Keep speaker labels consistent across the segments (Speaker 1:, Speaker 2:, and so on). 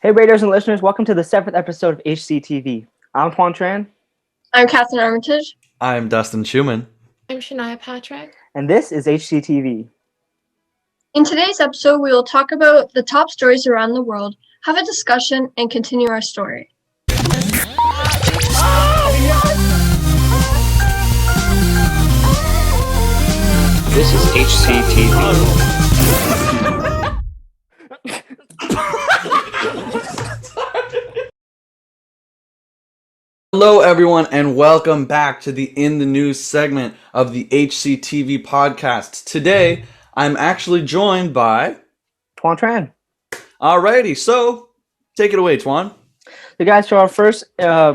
Speaker 1: Hey, Raiders and listeners, welcome to the 7th episode of HCTV. I'm Tuan Tran.
Speaker 2: I'm Catherine Armitage.
Speaker 3: I'm Dustin Schumann.
Speaker 4: I'm Shania Patrick.
Speaker 1: And this is HCTV.
Speaker 2: In today's episode, we will talk about the top stories around the world, have a discussion, and continue our story.
Speaker 5: This is HCTV.
Speaker 3: Hello, everyone, and welcome back to the In the News segment of the HCTV podcast. Today, I'm actually joined by
Speaker 1: Tuan Tran.
Speaker 3: Alrighty, so take it away, Tuan.
Speaker 1: So, guys, so our first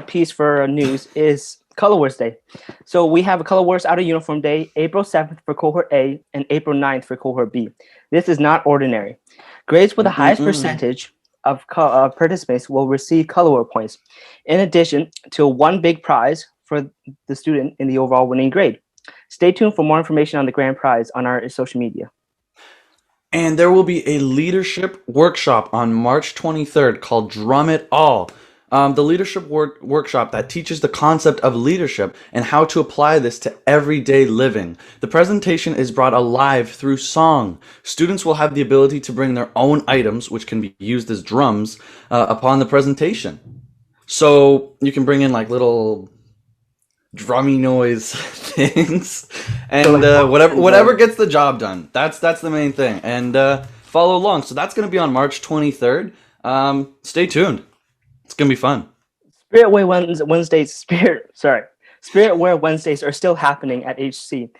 Speaker 1: piece for news is Color Wars Day. So we have a Color Wars Out of Uniform Day, April 7th for Cohort A and April 9th for Cohort B. This is not ordinary. Grades with the highest percentage of participants will receive Color War points, in addition to one big prize for the student in the overall winning grade. Stay tuned for more information on the grand prize on our social media.
Speaker 3: And there will be a leadership workshop on March 23rd called Drum It All. The leadership workshop that teaches the concept of leadership and how to apply this to everyday living. The presentation is brought alive through song. Students will have the ability to bring their own items, which can be used as drums, upon the presentation. So you can bring in like little drummy noise things, and whatever gets the job done. That's the main thing. And follow along. So that's going to be on March 23rd. Stay tuned. It's gonna be fun.
Speaker 1: Spirit Wear Wednesdays are still happening at HC.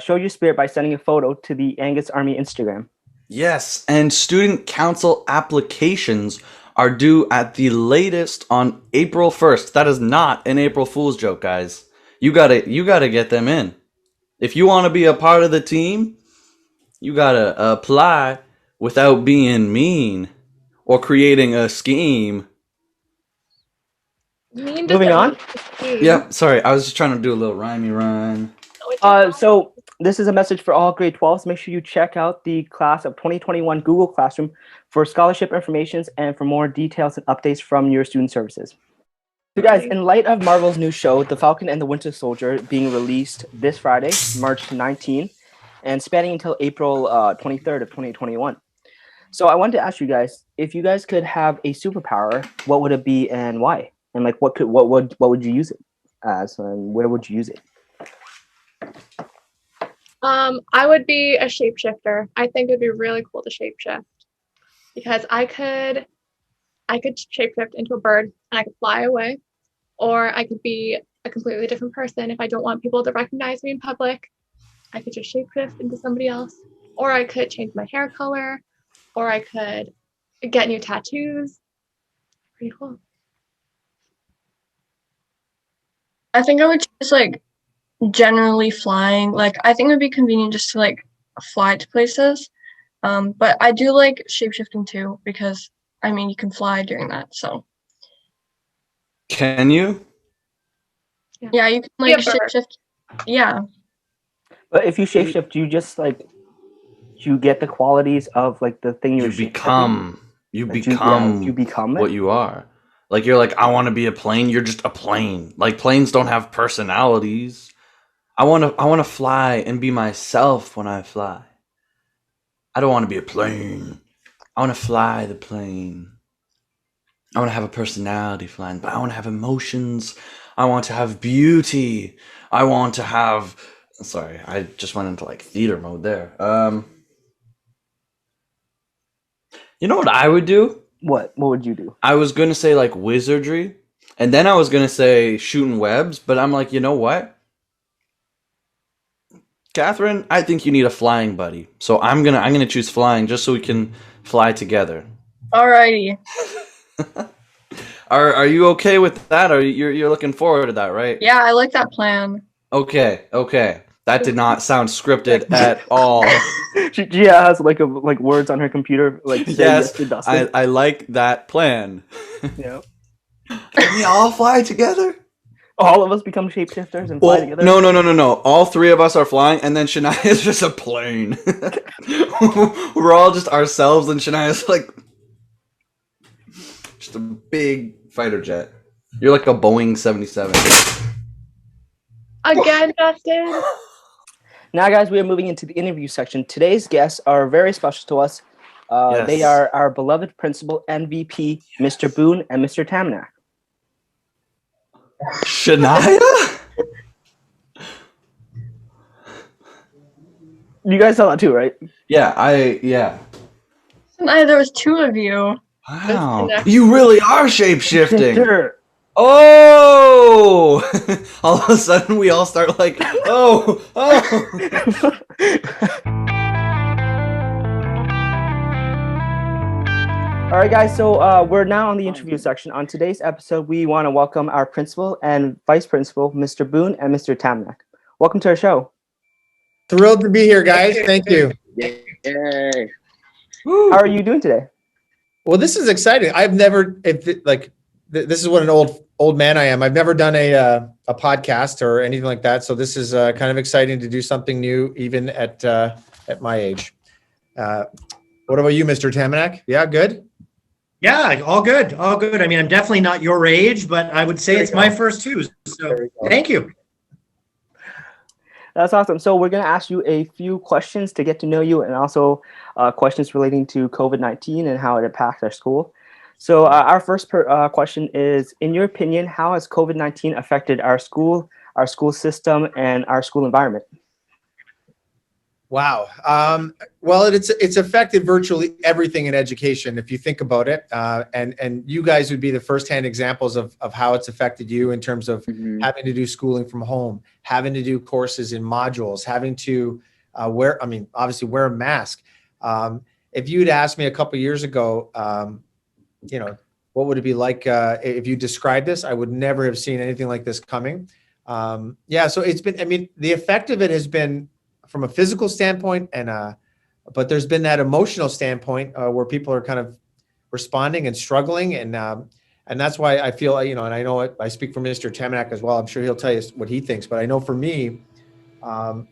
Speaker 1: Show your spirit by sending a photo to the Angus Army Instagram.
Speaker 3: Yes, and student council applications are due at the latest on April 1st. That is not an April Fool's joke, guys. You gotta get them in. If you want to be a part of the team, you gotta apply without being mean or creating a scheme.
Speaker 1: Moving on.
Speaker 3: Yeah, sorry, I was just trying to do a little rhymey rhyme.
Speaker 1: So this is a message for all grade 12s. Make sure you check out the class of 2021 Google Classroom for scholarship information and for more details and updates from your student services. So guys, in light of Marvel's new show, The Falcon and the Winter Soldier, being released this Friday, March 19, and spanning until April 23rd of 2021. So I wanted to ask you guys, if you guys could have a superpower, what would it be and why? And like, what would you use it as, and where would you use it?
Speaker 4: I would be a shapeshifter. I think it'd be really cool to shapeshift because I could shapeshift into a bird and I could fly away, or I could be a completely different person if I don't want people to recognize me in public. I could just shapeshift into somebody else, or I could change my hair color, or I could get new tattoos. Pretty cool.
Speaker 2: I think I would choose generally flying. I think it would be convenient just to fly to places. But I do like shapeshifting too because you can fly during that. So
Speaker 3: can you?
Speaker 2: Yeah, you can shapeshift. Yeah.
Speaker 1: But if you shapeshift, do you just you get the qualities of the thing you
Speaker 3: become? You become what you are. You're I want to be a plane. You're just a plane. Planes don't have personalities. I want to fly and be myself when I fly. I don't want to be a plane. I want to fly the plane. I want to have a personality flying, but I want to have emotions. I want to have beauty. I want to have... Sorry, I just went into theater mode there. You know what I would do?
Speaker 1: What would you do?
Speaker 3: I was going to say wizardry, and then I was going to say shooting webs, but I'm you know what? Catherine, I think you need a flying buddy. So I'm going to choose flying just so we can fly together.
Speaker 2: Alrighty.
Speaker 3: Are you okay with that? Or you're looking forward to that, right?
Speaker 2: Yeah, I like that plan.
Speaker 3: Okay. That did not sound scripted at all.
Speaker 1: She has words on her computer
Speaker 3: yes, I like that plan.
Speaker 1: Yeah.
Speaker 3: Can we all fly together?
Speaker 1: All of us become shapeshifters and fly together?
Speaker 3: No. All three of us are flying, and then Shania is just a plane. We're all just ourselves, and Shania's Just a big fighter jet. You're like a Boeing 77.
Speaker 4: Again, Justin.
Speaker 1: Now, guys, we are moving into the interview section. Today's guests are very special to us.
Speaker 3: Yes.
Speaker 1: They are our beloved principal MVP, Mr. Boon and Mr. Atamanyk.
Speaker 3: Shania?
Speaker 1: You guys saw that too, right?
Speaker 3: Yeah.
Speaker 2: Tonight there was two of you.
Speaker 3: Wow.
Speaker 4: That's
Speaker 3: You really are shape-shifting.
Speaker 1: Shifter.
Speaker 3: Oh! All of a sudden we all start like, oh.
Speaker 1: All right, guys, so we're now on the interview section. On today's episode, we want to welcome our principal and vice principal, Mr. Boon and Mr. Atamanyk. Welcome to our show.
Speaker 6: Thrilled to be here, guys. Thank you.
Speaker 5: Yay.
Speaker 1: How are you doing today?
Speaker 6: Well, this is exciting. I've never, this is what an old man I am. I've never done a podcast or anything like that. So this is kind of exciting to do something new, even at my age. What about you, Mr. Atamanyk? Yeah, good.
Speaker 7: Yeah, all good. All good. I mean, I'm definitely not your age, but I would say it's my first two. So thank you.
Speaker 1: That's awesome. So we're going to ask you a few questions to get to know you, and also questions relating to COVID-19 and how it impacts our school. So our first question is, in your opinion, how has COVID-19 affected our school system, and our school environment?
Speaker 6: Wow. Well, it's affected virtually everything in education, if you think about it. And you guys would be the firsthand examples of how it's affected you in terms of having to do schooling from home, having to do courses in modules, having to obviously wear a mask. If you'd asked me a couple of years ago, what would it be like if you described this? I would never have seen anything like this coming. So it's been, the effect of it has been from a physical standpoint, but there's been that emotional standpoint where people are kind of responding and struggling, and that's why I feel, and I know I speak for Mr. Atamanyk as well. I'm sure he'll tell you what he thinks, but I know for me, to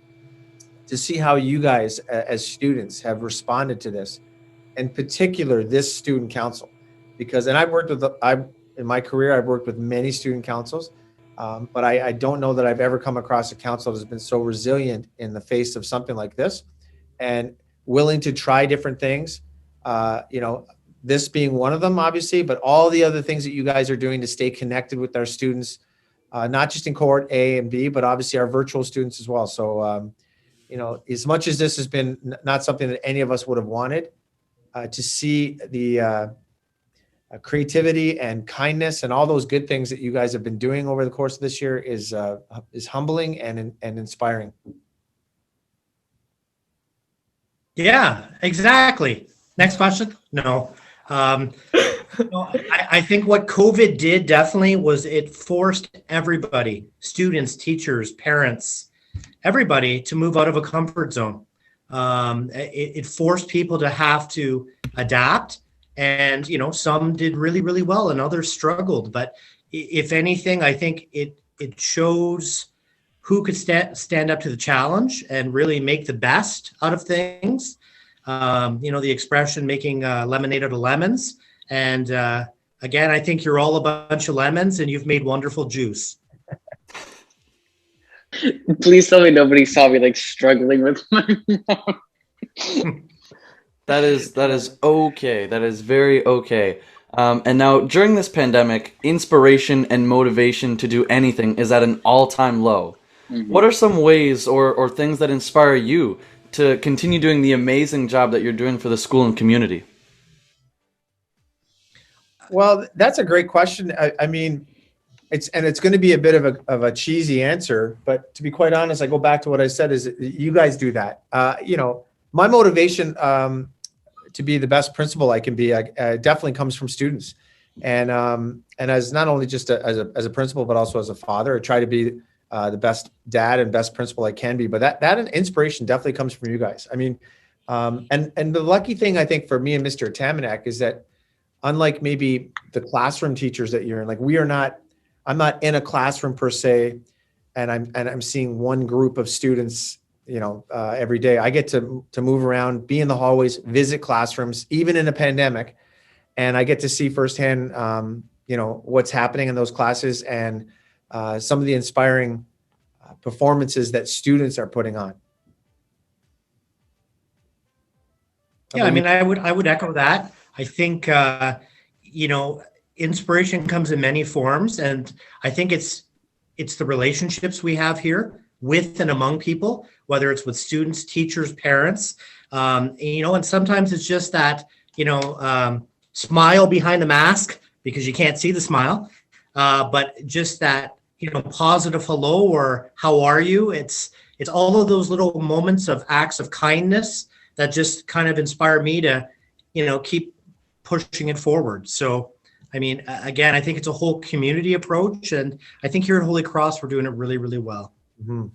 Speaker 6: see how you guys as students have responded to this, in particular this student council, because in my career I've worked with many student councils. But I don't know that I've ever come across a council that's been so resilient in the face of something like this, and willing to try different things. This being one of them, obviously, but all the other things that you guys are doing to stay connected with our students, not just in cohort A and B, but obviously our virtual students as well. So, as much as this has been not something that any of us would have wanted, to see the creativity and kindness and all those good things that you guys have been doing over the course of this year is humbling and inspiring.
Speaker 7: Yeah, exactly. Next question. No. I think what COVID did definitely was it forced everybody, students, teachers, parents, everybody to move out of a comfort zone. It forced people to have to adapt. And, some did really, really well and others struggled. But if anything, I think it shows who could stand up to the challenge and really make the best out of things. The expression making lemonade out of lemons. And again, I think you're all a bunch of lemons and you've made wonderful juice.
Speaker 5: Please tell me nobody saw me struggling with my mom.
Speaker 3: That is okay. That is very okay. And now during this pandemic, inspiration and motivation to do anything is at an all-time low. Mm-hmm. What are some ways or things that inspire you to continue doing the amazing job that you're doing for the school and community?
Speaker 6: Well, that's a great question. It's going to be a bit of a cheesy answer, but to be quite honest, I go back to what I said is you guys do that. My motivation to be the best principal I can be definitely comes from students, and as not only just as a principal, but also as a father, I try to be the best dad and best principal I can be. But that inspiration definitely comes from you guys. And the lucky thing I think for me and Mr. Atamanyk is that unlike maybe the classroom teachers that you're in, I'm not in a classroom per se, and I'm seeing one group of students every day. I get to move around, be in the hallways, visit classrooms, even in a pandemic, and I get to see firsthand, what's happening in those classes and some of the inspiring performances that students are putting on.
Speaker 7: Yeah, I mean, I would echo that. I think inspiration comes in many forms, and I think it's the relationships we have here with and among people, whether it's with students, teachers, parents, and sometimes it's just that smile behind the mask because you can't see the smile, but just that positive hello or how are you. It's all of those little moments of acts of kindness that just kind of inspire me to, keep pushing it forward. So, I mean, again, I think it's a whole community approach. And I think here at Holy Cross, we're doing it really, really well.
Speaker 6: Mm-hmm.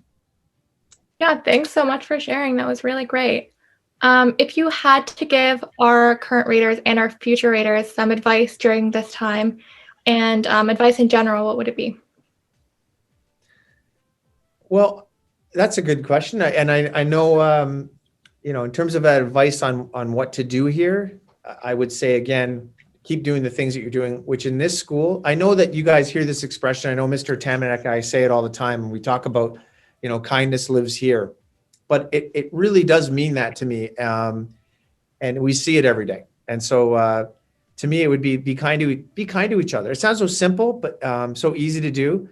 Speaker 4: Yeah, thanks so much for sharing. That was really great. If you had to give our current readers and our future readers some advice during this time and advice in general, what would it be?
Speaker 6: Well, that's a good question. And I know, in terms of advice on what to do here, I would say, again, keep doing the things that you're doing, which in this school, I know that you guys hear this expression. I know Mr. Atamanyk, I say it all the time. And we talk about, kindness lives here, but it really does mean that to me. And we see it every day. And so to me, it would be kind to each other. It sounds so simple, but so easy to do.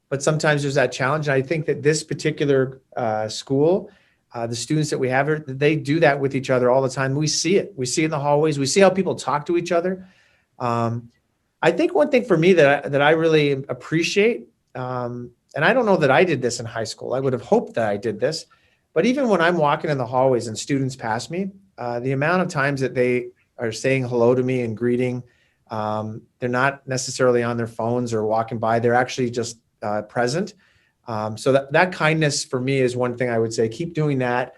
Speaker 6: But sometimes there's that challenge. And I think that this particular school, the students that we have here, they do that with each other all the time. We see it. We see it in the hallways. We see how people talk to each other. I think one thing for me that I really appreciate, and I don't know that I did this in high school. I would have hoped that I did this. But even when I'm walking in the hallways and students pass me, the amount of times that they are saying hello to me and greeting, they're not necessarily on their phones or walking by. They're actually just present. So that kindness for me is one thing I would say. Keep doing that.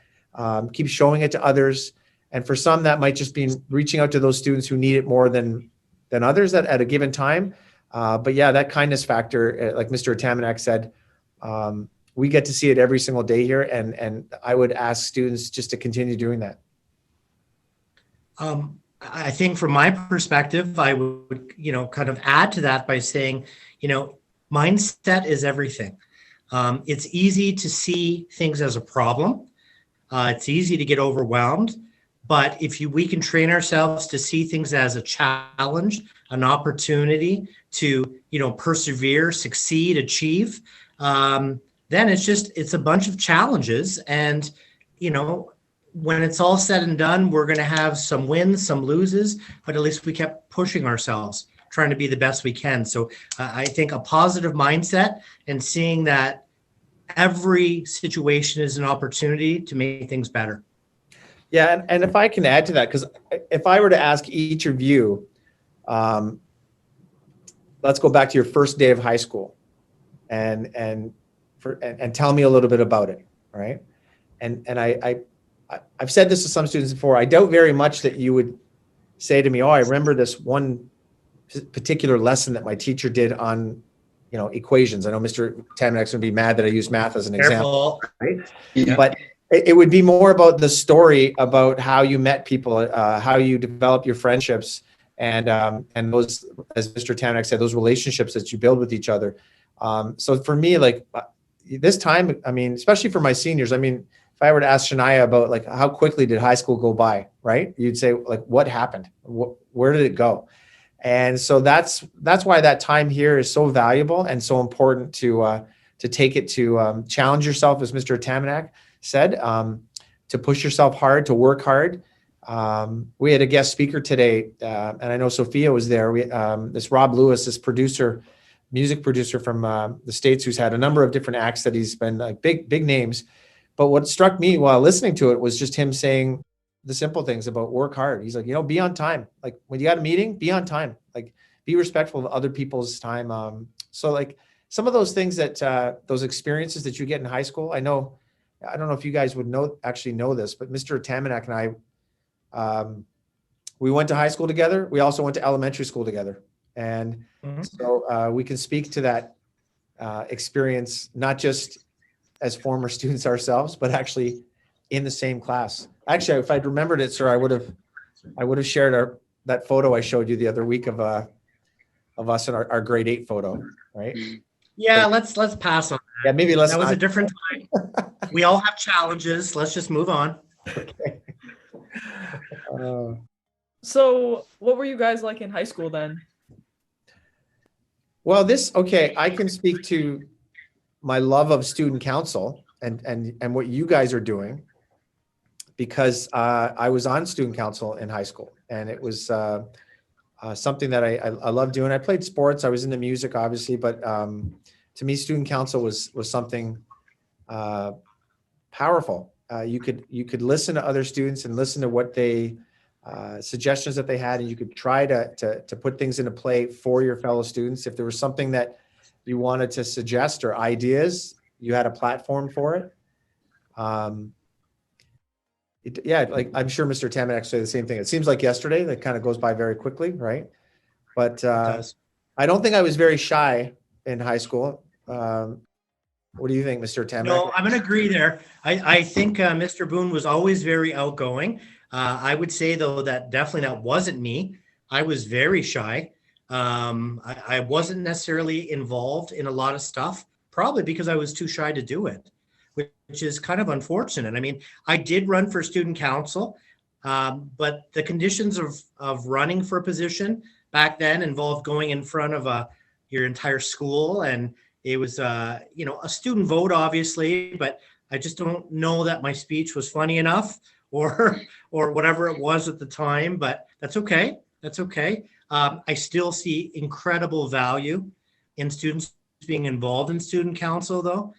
Speaker 6: Keep showing it to others. And for some, that might just be reaching out to those students who need it more than others at a given time. But yeah, that kindness factor, like Mr. Atamanyk said, we get to see it every single day here. And I would ask students just to continue doing that.
Speaker 7: I think from my perspective, I would, kind of add to that by saying, mindset is everything. It's easy to see things as a problem. It's easy to get overwhelmed. But we can train ourselves to see things as a challenge, an opportunity to, persevere, succeed, achieve, then it's a bunch of challenges. And, when it's all said and done, we're going to have some wins, some loses, but at least we kept pushing ourselves, trying to be the best we can. So I think a positive mindset and seeing that every situation is an opportunity to make things better.
Speaker 6: Yeah, and if I can add to that, because if I were to ask each of you, let's go back to your first day of high school, and tell me a little bit about it, right? And I've said this to some students before. I doubt very much that you would say to me, "Oh, I remember this one particular lesson that my teacher did on, equations." I know Mr. Atamanyk would be mad that I use math as an example, right? Yeah. But it would be more about the story about how you met people, how you develop your friendships, and those, as Mr. Atamanyk said, those relationships that you build with each other. So for me, like this time, I mean, especially for my seniors, I mean, if I were to ask Shania about like how quickly did high school go by, right? You'd say like, what happened? Where did it go? And so that's why that time here is so valuable and so important to take it to challenge yourself, as Mr. Atamanyk said, to push yourself hard, to work hard. We had a guest speaker today, and I know Sophia was there. This Rob Lewis, this music producer from the States, who's had a number of different acts that he's been like big names. But what struck me while listening to it was just him saying the simple things about work hard. He's like, be on time. Like when you got a meeting, be on time. Like be respectful of other people's time. So like some of those things that those experiences that you get in high school, I don't know if you guys would actually know this, but Mr. Atamanyk and I, we went to high school together. We also went to elementary school together. And so we can speak to that experience, not just as former students ourselves, but actually in the same class. Actually, if I'd remembered it, sir, I would have shared that photo I showed you the other week of us in our grade 8 photo, right?
Speaker 7: Yeah, let's pass on
Speaker 6: Yeah, maybe let's
Speaker 7: that. Was
Speaker 6: not.
Speaker 7: a different time. We all have challenges. Let's just move on.
Speaker 8: So, what were you guys like in high school then?
Speaker 6: Well, I can speak to my love of student council and what you guys are doing, because I was on student council in high school, and it was something that I love doing. I played sports. I was into music, obviously, but to me, student council was something powerful. You could listen to other students and listen to what they suggestions that they had, and you could try to put things into play for your fellow students. If there was something that you wanted to suggest or ideas, you had a platform for it. Like I'm sure Mr. Atamanyk say the same thing. It seems like yesterday. That kind of goes by very quickly, right? But I don't think I was very shy in high school. What do you think, Mr. Atamanyk?
Speaker 7: No, I'm going to agree there. I think Mr. Boon was always very outgoing. I would say, though, that definitely that wasn't me. I was very shy. I wasn't necessarily involved in a lot of stuff, probably because I was too shy to do it, which is kind of unfortunate. I mean, I did run for student council, but the conditions of running for a position back then involved going in front of your entire school, and it was a student vote, obviously, but I just don't know that my speech was funny enough or whatever it was at the time, but that's okay. That's okay. I still see incredible value in students being involved in student council, though.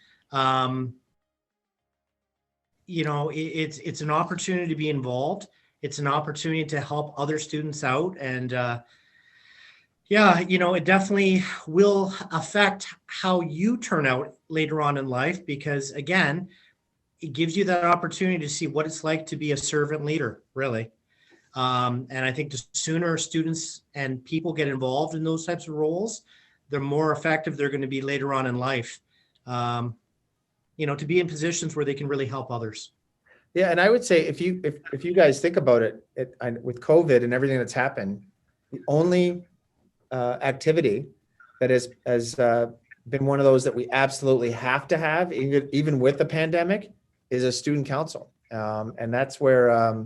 Speaker 7: It's an opportunity to be involved. It's an opportunity to help other students out. And it definitely will affect how you turn out later on in life, because again, it gives you that opportunity to see what it's like to be a servant leader, really. And I think the sooner students and people get involved in those types of roles, the more effective they're going to be later on in life. To be in positions where they can really help others.
Speaker 6: Yeah, and I would say if you guys think about it, with COVID and everything that's happened, the only activity that has been one of those that we absolutely have to have, even with the pandemic, is a student council, and that's where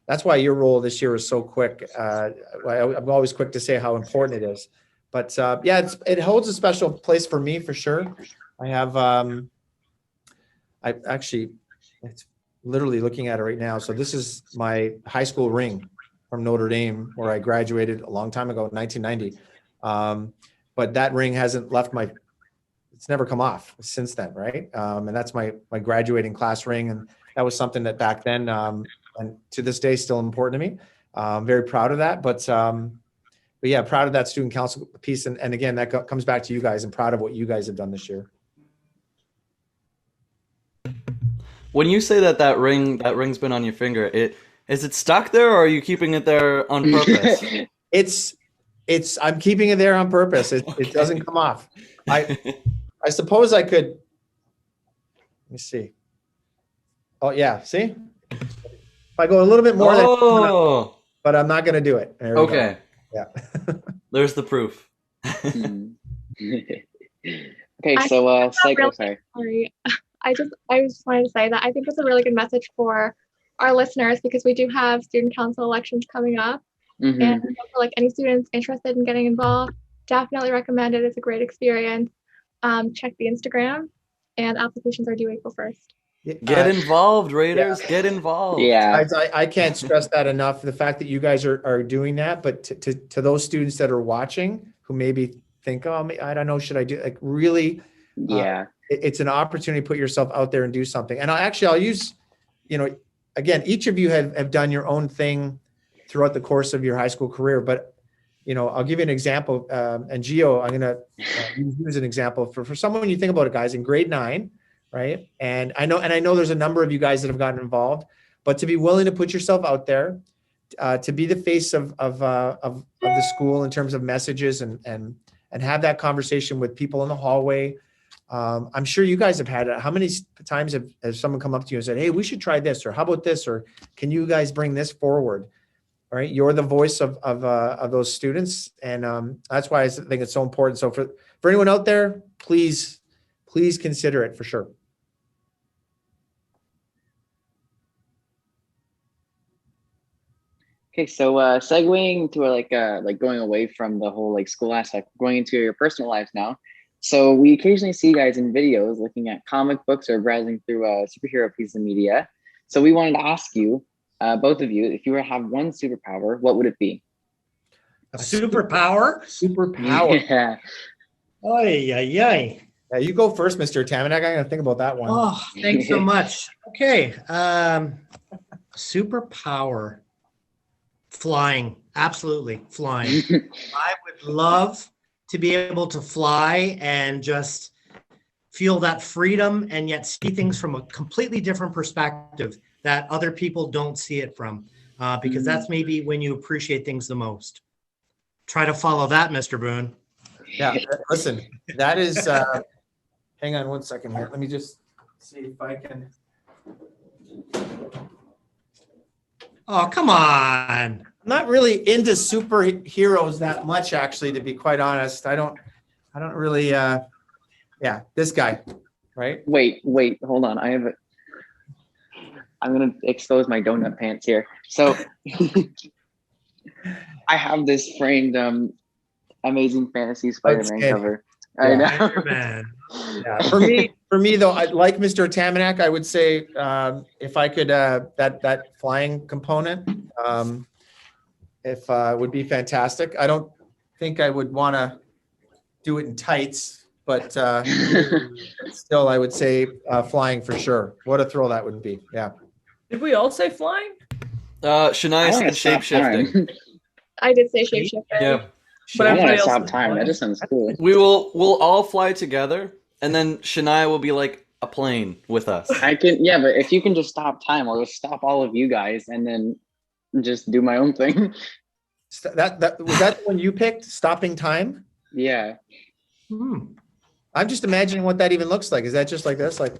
Speaker 6: that's why your role this year is so quick. I'm always quick to say how important it is, but it holds a special place for me for sure. I have it's literally looking at it right now. So this is my high school ring from Notre Dame, where I graduated a long time ago, 1990. But that ring hasn't left it's never come off since then, right? And that's my graduating class ring. And that was something that back then, and to this day, still important to me. I'm very proud of that. But yeah, proud of that student council piece. And again, that comes back to you guys, and proud of what you guys have done this year.
Speaker 3: When you say that ring's been on your finger, is it stuck there, or are you keeping it there on purpose?
Speaker 6: I'm keeping it there on purpose. It doesn't come off. I suppose I could. Let me see. Oh yeah, see? If I go a little bit more, but I'm not going to do it.
Speaker 3: Okay.
Speaker 6: Yeah.
Speaker 3: There's the proof.
Speaker 5: Okay, so Psycho, sorry.
Speaker 4: I just wanted to say that I think it's a really good message for our listeners, because we do have student council elections coming up.
Speaker 5: Mm-hmm.
Speaker 4: And for like any students interested in getting involved, definitely recommend it. It's a great experience. Check the Instagram, and applications are due April 1st.
Speaker 3: Get involved, Raiders. Yeah. Get involved.
Speaker 5: Yeah.
Speaker 6: I can't stress that enough. The fact that you guys are doing that, but to those students that are watching who maybe think, oh, I don't know, should I do, like, really?
Speaker 5: Yeah.
Speaker 6: It's an opportunity to put yourself out there and do something. And I'll use, again, each of you have done your own thing throughout the course of your high school career, but I'll give you an example. And Gio, I'm going to use you as an example for someone. When you think about it, guys, in grade 9, right? And I know there's a number of you guys that have gotten involved, but to be willing to put yourself out there, to be the face of the school in terms of messages and have that conversation with people in the hallway. I'm sure you guys have had it. How many times has someone come up to you and said, hey, we should try this, or how about this, or can you guys bring this forward? right? You're the voice of those students, and that's why I think it's so important. So for anyone out there, please consider it for sure.
Speaker 5: Okay, so segueing to like going away from the whole like school aspect, going into your personal lives now. So we occasionally see you guys in videos looking at comic books or browsing through superhero pieces of media. So we wanted to ask you, both of you, if you were to have one superpower, what would it be?
Speaker 7: A superpower?
Speaker 6: Superpower.
Speaker 5: Yeah.
Speaker 7: Ay, ay, ay.
Speaker 6: Yeah, you go first, Mr. Atamanyk. I gotta think about that one.
Speaker 7: Oh, thanks so much. Okay. Superpower. Flying. Absolutely. Flying. I would love to be able to fly and just feel that freedom and yet see things from a completely different perspective that other people don't see it from. Because that's maybe when you appreciate things the most. Try to follow that, Mr. Boon.
Speaker 6: Yeah, listen, that is, hang on one second here. Let me just see if I can.
Speaker 7: Oh, come on.
Speaker 6: I'm not really into superheroes that much, actually, to be quite honest. I don't really, yeah, this guy, right?
Speaker 5: Wait, hold on. I'm gonna expose my donut pants here. So I have this framed Amazing Fantasy Spider-Man cover.
Speaker 6: Yeah.
Speaker 5: I know.
Speaker 7: Spider-Man.
Speaker 6: Yeah. For me though, I like Mr. Atamanyk. I would say if I could that flying component, if would be fantastic. I don't think I would want to do it in tights, but still, I would say flying for sure. What a thrill that would be! Yeah.
Speaker 8: Did we all say flying?
Speaker 3: Shania said shape-shifting.
Speaker 4: I did say shapeshifter.
Speaker 3: Yeah.
Speaker 8: But
Speaker 5: I want to
Speaker 8: everybody else
Speaker 5: stop
Speaker 8: is
Speaker 5: time.
Speaker 8: flying.
Speaker 5: That just sounds cool.
Speaker 3: We'll all fly together, and then Shania will be like a plane with us.
Speaker 5: I can, yeah, but if you can just stop time, I'll just stop all of you guys and then just do my own thing.
Speaker 6: That was that the one you picked? Stopping time?
Speaker 5: Yeah.
Speaker 6: I'm just imagining what that even looks like. Is that just like this? Like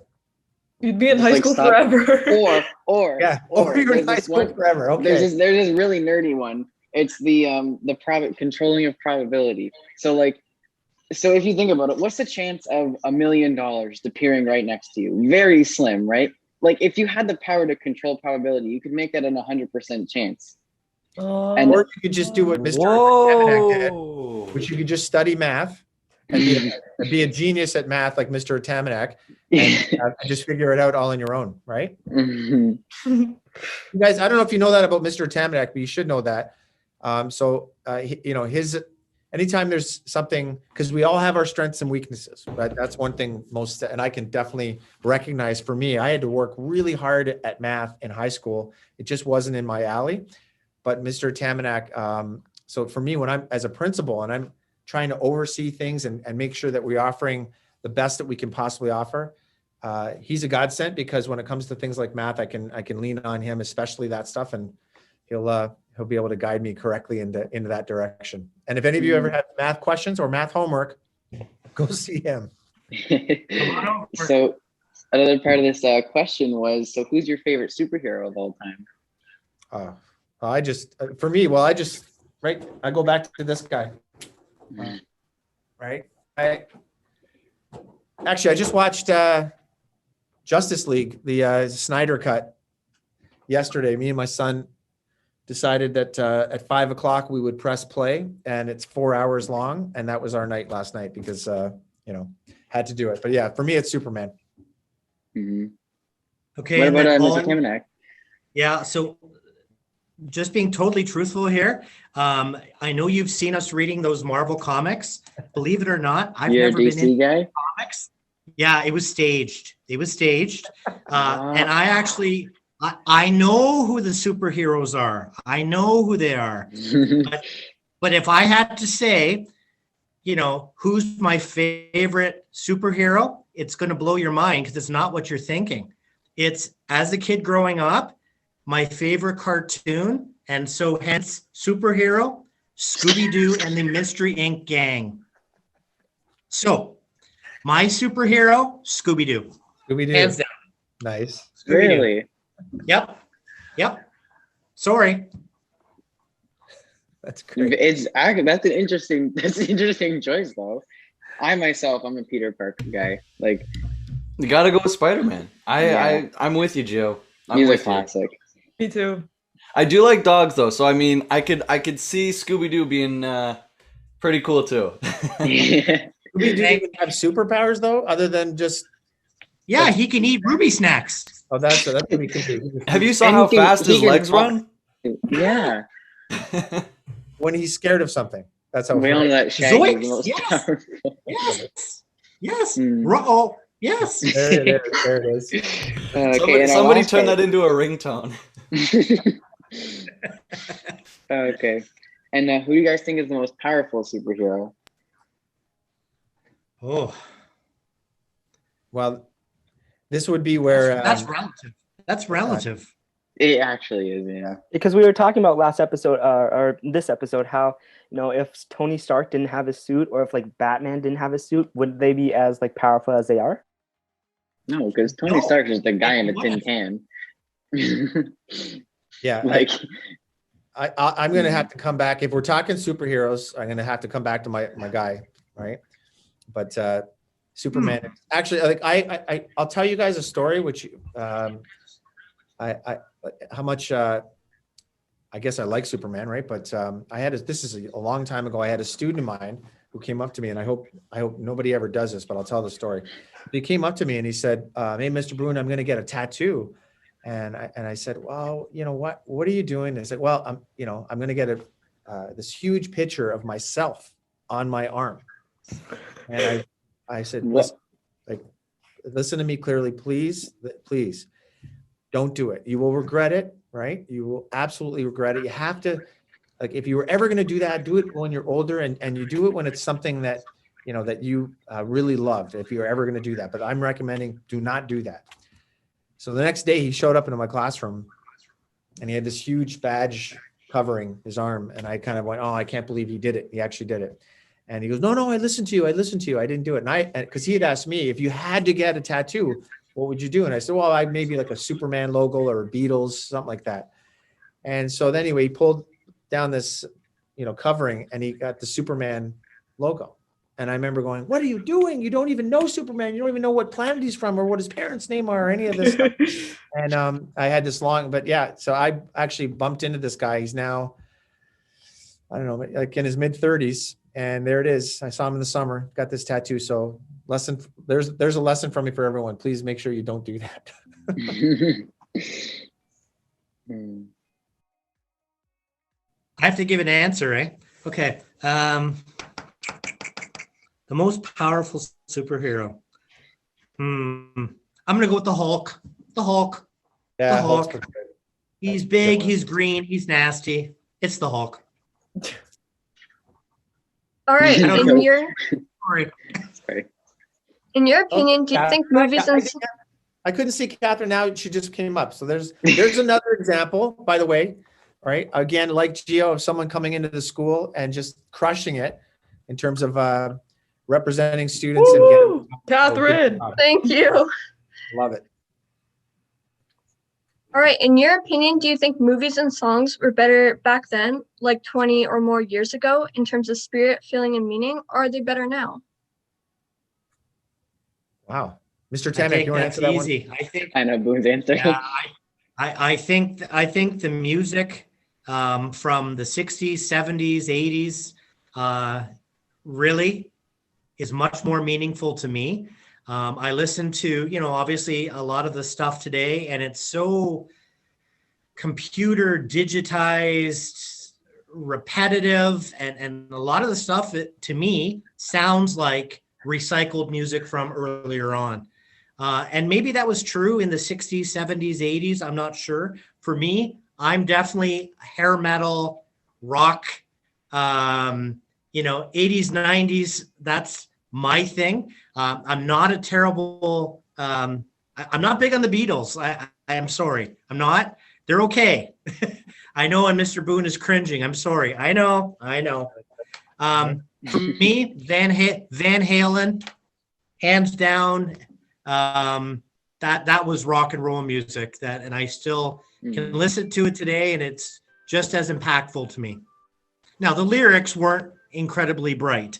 Speaker 8: You'd be in
Speaker 5: Just
Speaker 8: high
Speaker 5: like
Speaker 8: school
Speaker 5: stop-
Speaker 8: forever.
Speaker 5: Or
Speaker 6: yeah, or you're in
Speaker 5: there's
Speaker 6: high
Speaker 5: this
Speaker 6: school
Speaker 5: one-
Speaker 6: forever. Okay.
Speaker 5: there's this really nerdy one. It's the controlling of probability. So if you think about it, what's the chance of $1 million appearing right next to you? Very slim, right? Like if you had the power to control probability, you could make that an 100% chance.
Speaker 6: And or you could just do what Mr. Atamanyk did, which you could just study math and be a genius at math like Mr. Atamanyk and just figure it out all on your own, right? You guys, I don't know if you know that about Mr. Atamanyk, but you should know that. His anytime there's something, because we all have our strengths and weaknesses, right? That's one thing and I can definitely recognize for me, I had to work really hard at math in high school. It just wasn't in my alley. But Mr. Atamanyk, so for me, when I'm as a principal and I'm trying to oversee things and make sure that we're offering the best that we can possibly offer, he's a godsend because when it comes to things like math, I can lean on him, especially that stuff, and he'll be able to guide me correctly into that direction. And if any of you ever have math questions or math homework, go see him.
Speaker 5: So another part of this question was, so who's your favorite superhero of all time?
Speaker 6: I go back to this guy. Right. I just watched Justice League, the Snyder cut yesterday. Me and my son decided that at 5 o'clock we would press play, and it's 4 hours long, and that was our night last night because had to do it. But yeah, for me it's Superman.
Speaker 7: Okay.
Speaker 5: What about
Speaker 7: Mr.
Speaker 5: Atamanyk?
Speaker 7: Yeah. So just being totally truthful here, I know you've seen us reading those Marvel comics. Believe it or not, I've never been in
Speaker 5: guy?
Speaker 7: comics. Yeah, it was staged. And I know who the superheroes are. I know who they are. But if I had to say, who's my favorite superhero, it's going to blow your mind because it's not what you're thinking. It's, as a kid growing up, my favorite cartoon, and so hence superhero, Scooby-Doo and the Mystery Inc. Gang. So, my superhero, Scooby-Doo.
Speaker 6: Scooby-Doo.
Speaker 7: Hands down.
Speaker 6: Nice.
Speaker 5: Really?
Speaker 7: Yep. Sorry.
Speaker 6: That's great.
Speaker 5: It's actually that's an interesting choice though. I'm a Peter Parker guy. Like,
Speaker 3: You gotta go with Spider-Man.
Speaker 5: Yeah.
Speaker 3: I'm with you, Joe. I'm
Speaker 5: he's a
Speaker 3: with you.
Speaker 5: classic.
Speaker 8: Me too.
Speaker 3: I do like dogs though, so I mean, I could see Scooby-Doo being pretty cool too.
Speaker 5: Yeah.
Speaker 6: Do you even have superpowers though, other than just?
Speaker 7: Yeah, he can eat ruby snacks.
Speaker 6: Oh, that's what we can do.
Speaker 3: Have you saw
Speaker 5: And
Speaker 3: how
Speaker 5: he can-
Speaker 3: fast
Speaker 5: he
Speaker 3: his
Speaker 5: can
Speaker 3: legs
Speaker 5: talk.
Speaker 3: run?
Speaker 5: Yeah.
Speaker 6: When he's scared of something? That's how.
Speaker 5: We all know that Shaggy is the
Speaker 7: Zoinks!
Speaker 5: most
Speaker 7: Yes.
Speaker 5: powerful.
Speaker 7: Yes. Yes.
Speaker 5: Hmm.
Speaker 7: Oh, yes.
Speaker 6: There it is.
Speaker 5: Okay, and our
Speaker 3: Somebody
Speaker 5: last
Speaker 3: turn
Speaker 5: part-
Speaker 3: that into a ringtone.
Speaker 5: Okay. And who do you guys think is the most powerful superhero?
Speaker 7: Oh,
Speaker 6: Well, this would be where
Speaker 7: that's relative. That's relative.
Speaker 5: It actually is, yeah.
Speaker 1: Because we were talking about last episode or this episode how, you know, if Tony Stark didn't have his suit, or if like Batman didn't have his suit, would they be as like powerful as they are?
Speaker 5: No, because Tony
Speaker 7: No.
Speaker 5: Stark is the guy in a tin
Speaker 7: What?
Speaker 5: can.
Speaker 6: yeah,
Speaker 5: Like,
Speaker 6: I'm gonna have to come back if we're talking superheroes. I'm gonna have to come back to my guy, right? But Superman. Actually, like I'll tell you guys a story, which I how much I guess I like Superman, right? But this is a long time ago. I had a student of mine who came up to me, and I hope nobody ever does this, but I'll tell the story. He came up to me and he said, "Hey, Mr. Boon, I'm going to get a tattoo." And I said, "Well, you know what? What are you doing?" I said, "Well, I'm going to get this huge picture of myself on my arm." And I said,
Speaker 5: What?
Speaker 6: listen to me clearly, please, don't do it. You will regret it, right? You will absolutely regret it. You have to, like, if you were ever going to do that, do it when you're older, and you do it when it's something that, that you really loved, if you're ever going to do that. But I'm recommending do not do that. So the next day he showed up into my classroom and he had this huge badge covering his arm. And I kind of went, oh, I can't believe he did it. He actually did it. And he goes, no, I listened to you. I didn't do it. And because he had asked me, if you had to get a tattoo, what would you do? And I said, well, I maybe like a Superman logo or a Beatles, something like that. And so then anyway, he pulled down this, covering, and he got the Superman logo. And I remember going, what are you doing? You don't even know Superman. You don't even know what planet he's from or what his parents' name are or any of this stuff. And I had this so I actually bumped into this guy. He's now, I don't know, like in his mid-30s. And there it is. I saw him in the summer, got this tattoo. So there's a lesson from me for everyone. Please make sure you don't do that.
Speaker 7: I have to give an answer, eh? Okay. The most powerful superhero. I'm gonna go with the Hulk. The Hulk.
Speaker 6: Yeah,
Speaker 7: The Hulk.
Speaker 6: Hulk's good.
Speaker 7: He's big. He's green. He's nasty. It's the Hulk.
Speaker 2: All right.
Speaker 7: I don't
Speaker 2: In
Speaker 7: know.
Speaker 2: your
Speaker 7: Sorry.
Speaker 5: Sorry.
Speaker 2: in your opinion, do you think movies and
Speaker 6: I couldn't see Catherine now. She just came up. So there's another example, by the way, right? Again, like Gio, of someone coming into the school and just crushing it in terms of representing students and
Speaker 8: Woo!
Speaker 6: getting.
Speaker 8: Catherine.
Speaker 2: thank you.
Speaker 6: Love it.
Speaker 2: All right. In your opinion, do you think movies and songs were better back then, like 20 or more years ago, in terms of spirit, feeling, and meaning, or are they better now?
Speaker 6: Wow. Mr.
Speaker 7: I
Speaker 6: Tanek,
Speaker 7: think
Speaker 6: you want to
Speaker 7: that's
Speaker 6: answer that one?
Speaker 7: easy.
Speaker 5: I know Boone's answer.
Speaker 7: Yeah, I think the music from the 60s, 70s, 80s really is much more meaningful to me. I listen to, obviously a lot of the stuff today, and it's so computer digitized, repetitive, and a lot of the stuff to me sounds like recycled music from earlier on. And maybe that was true in the 60s, 70s, 80s. I'm not sure. For me, I'm definitely hair metal, rock, 80s, 90s. That's my thing. I'm not a terrible, I'm not big on the Beatles. I am sorry. I'm not. They're okay. I know, and Mr. Boon is cringing. I'm sorry. I know. For me, Van Halen, hands down. That was rock and roll music, and I still can listen to it today, and it's just as impactful to me. Now the lyrics weren't incredibly bright.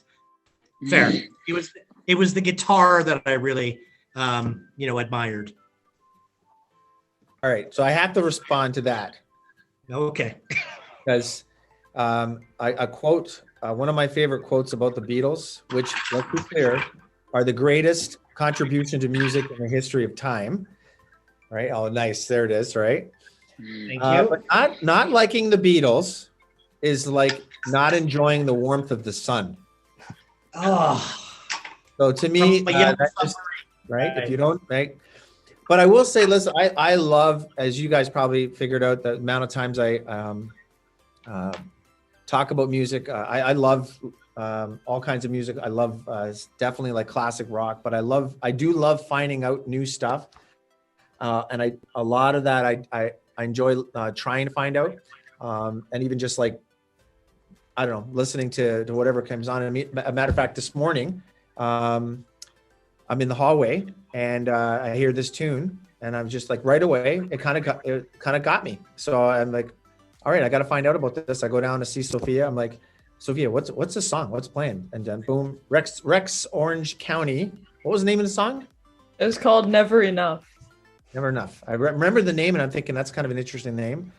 Speaker 7: Fair. It was the guitar that I really admired.
Speaker 6: All right, so I have to respond to that
Speaker 7: Okay.
Speaker 6: because a quote, one of my favorite quotes about the Beatles, which, let's be clear, are the greatest contribution to music in the history of time. Right? Oh, nice. There it is. Right.
Speaker 7: Thank you.
Speaker 6: But not liking the Beatles is like not enjoying the warmth of the sun.
Speaker 7: Oh.
Speaker 6: So to me, that's just, right? If you don't, right? But I will say, listen, I love, as you guys probably figured out, the amount of times I talk about music. I love all kinds of music. I love definitely like classic rock, but I do love finding out new stuff. And a lot of that I enjoy trying to find out, and even just like, I don't know, listening to whatever comes on. And a matter of fact, this morning, I'm in the hallway and I hear this tune, and I'm just like, right away, it kind of got me. So I'm like, all right, I got to find out about this. I go down to see Sophia. I'm like, Sophia, what's the song? What's playing? And then boom, Rex Orange County. What was the name of the song?
Speaker 8: It was called Never Enough.
Speaker 6: Never Enough. I remember the name, and I'm thinking that's kind of an interesting name.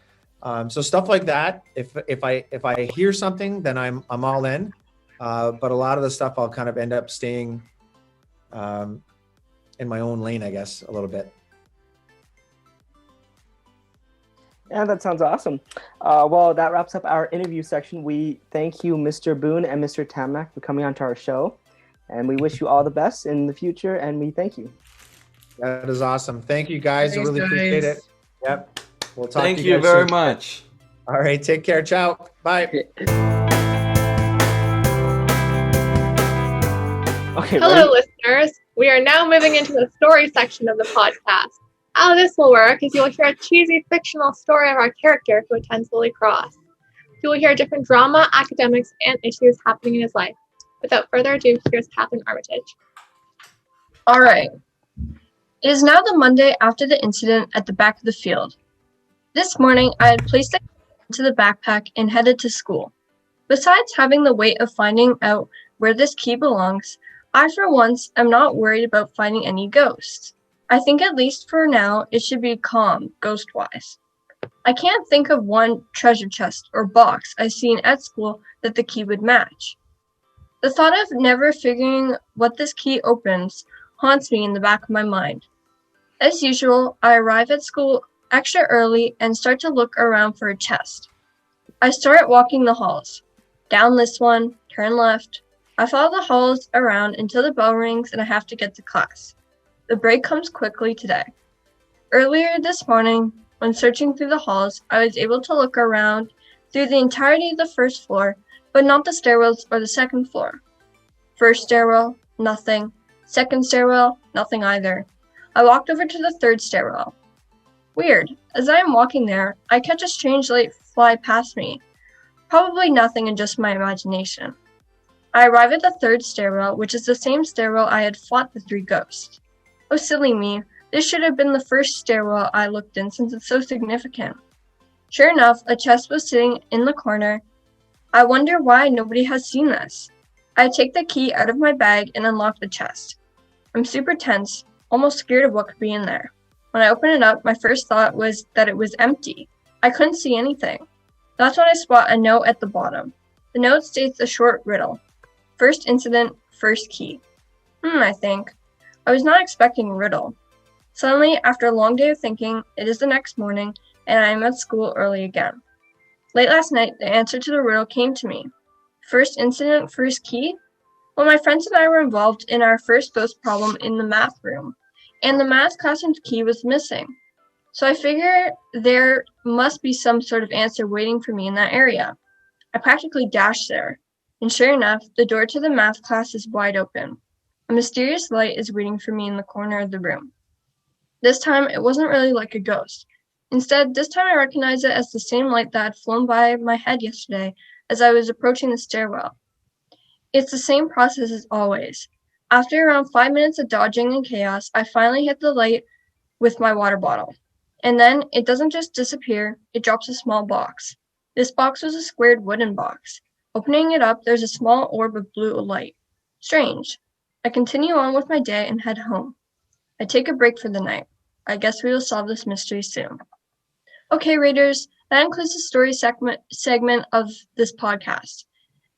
Speaker 6: So stuff like that. If I hear something, then I'm all in. But a lot of the stuff I'll kind of end up staying in my own lane, I guess, a little bit.
Speaker 1: Yeah, that sounds awesome. Well, that wraps up our interview section. We thank you, Mr. Boon and Mr. Atamanyk, for coming onto our show. And we wish you all the best in the future, and we thank you.
Speaker 6: That is awesome. Thank you, guys. I really appreciate it. Yep. We'll talk
Speaker 3: Thank
Speaker 6: to
Speaker 3: you
Speaker 6: guys
Speaker 3: very
Speaker 6: soon.
Speaker 3: much.
Speaker 6: All right. Take care. Ciao. Bye.
Speaker 1: Okay.
Speaker 4: Hello,
Speaker 1: Ready?
Speaker 4: listeners. We are now moving into the story section of the podcast. How this will work is you will hear a cheesy fictional story of our character who attends Holy Cross. You will hear different drama, academics, and issues happening in his life. Without further ado, here's Catherine Armitage.
Speaker 2: All right. It is now the Monday after the incident at the back of the field. This morning, I had placed it into the backpack and headed to school. Besides having the weight of finding out where this key belongs, I for once am not worried about finding any ghosts. I think at least for now, it should be calm, ghost-wise. I can't think of one treasure chest or box I've seen at school that the key would match. The thought of never figuring what this key opens haunts me in the back of my mind. As usual, I arrive at school extra early and start to look around for a chest. I start walking the halls. Down this one, turn left. I follow the halls around until the bell rings and I have to get to class. The break comes quickly today. Earlier this morning, when searching through the halls, I was able to look around through the entirety of the first floor, but not the stairwells or the second floor. First stairwell, nothing. Second stairwell, nothing either. I walked over to the third stairwell. Weird. As I am walking there, I catch a strange light fly past me. Probably nothing in just my imagination. I arrive at the third stairwell, which is the same stairwell I had fought the 3 ghosts. Oh, silly me. This should have been the first stairwell I looked in since it's so significant. Sure enough, a chest was sitting in the corner. I wonder why nobody has seen this. I take the key out of my bag and unlock the chest. I'm super tense, almost scared of what could be in there. When I open it up, my first thought was that it was empty. I couldn't see anything. That's when I spot a note at the bottom. The note states a short riddle. First incident, first key. I think. I was not expecting a riddle. Suddenly, after a long day of thinking, it is the next morning, and I am at school early again. Late last night, the answer to the riddle came to me. First incident, first key? Well, my friends and I were involved in our first ghost problem in the math room, and the math classroom's key was missing. So I figure there must be some sort of answer waiting for me in that area. I practically dashed there, and sure enough, the door to the math class is wide open. A mysterious light is waiting for me in the corner of the room. This time, it wasn't really like a ghost. Instead, this time I recognized it as the same light that had flown by my head yesterday as I was approaching the stairwell. It's the same process as always. After around 5 minutes of dodging and chaos, I finally hit the light with my water bottle. And then, it doesn't just disappear, it drops a small box. This box was a squared wooden box. Opening it up, there's a small orb of blue light. Strange. I continue on with my day and head home. I take a break for the night. I guess we will solve this mystery soon. Okay, Raiders, that includes the story segment of this podcast.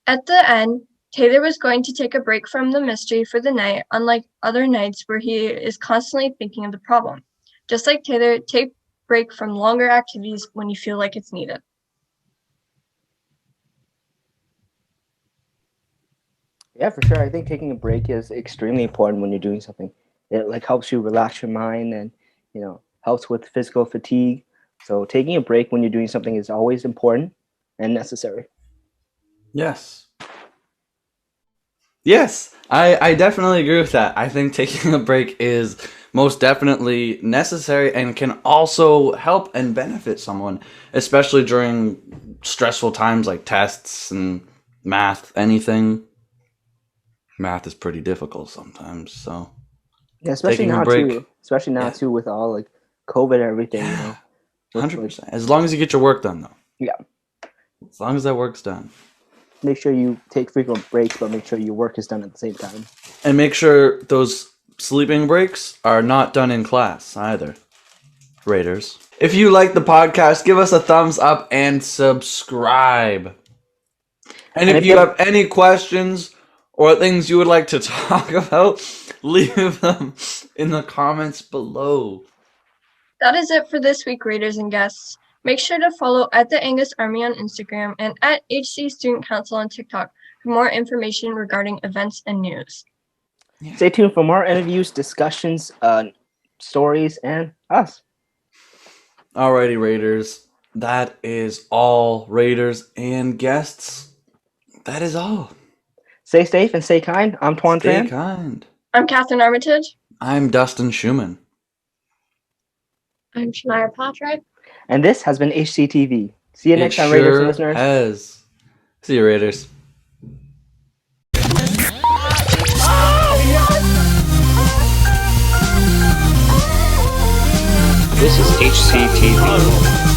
Speaker 2: At the end, Taylor was going to take a break from the mystery for the night, unlike other nights where he is constantly thinking of the problem. Just like Taylor, take break from longer activities when you feel like it's needed.
Speaker 1: Yeah, for sure. I think taking a break is extremely important when you're doing something. It like helps you relax your mind and, helps with physical fatigue. So taking a break when you're doing something is always important and necessary.
Speaker 3: Yes. Yes, I definitely agree with that. I think taking a break is most definitely necessary and can also help and benefit someone, especially during stressful times like tests and math, anything. Math is pretty difficult sometimes, so
Speaker 1: Yeah, especially
Speaker 3: taking a
Speaker 1: now
Speaker 3: break.
Speaker 1: too. Especially now
Speaker 3: Yeah.
Speaker 1: too with all like COVID and everything.
Speaker 3: Yeah,
Speaker 1: with,
Speaker 3: 100%. As long as you get your work done, though.
Speaker 1: Yeah.
Speaker 3: As long as that work's done.
Speaker 1: Make sure you take frequent breaks, but make sure your work is done at the same time.
Speaker 3: And make sure those sleeping breaks are not done in class either. Raiders. If you like the podcast, give us a thumbs up and subscribe. And if you have any questions or things you would like to talk about, leave them in the comments below.
Speaker 2: That is it for this week, Raiders and guests. Make sure to follow at the Angus Army on Instagram and at HC Student Council on TikTok for more information regarding events and news.
Speaker 3: Yeah.
Speaker 1: Stay tuned for more interviews, discussions, stories, and us.
Speaker 3: Alrighty, Raiders. That is all, Raiders and guests. That is all.
Speaker 1: Stay safe and stay kind. I'm Tuan
Speaker 3: Stay
Speaker 1: Tran.
Speaker 3: kind.
Speaker 2: I'm Catherine Armitage.
Speaker 3: I'm Dustin Schumann.
Speaker 4: I'm Shania Patrick.
Speaker 1: And this has been HCTV. See you next time,
Speaker 3: It
Speaker 1: Raiders
Speaker 3: sure
Speaker 1: listeners.
Speaker 3: has. See you, Raiders.
Speaker 9: This is HCTV.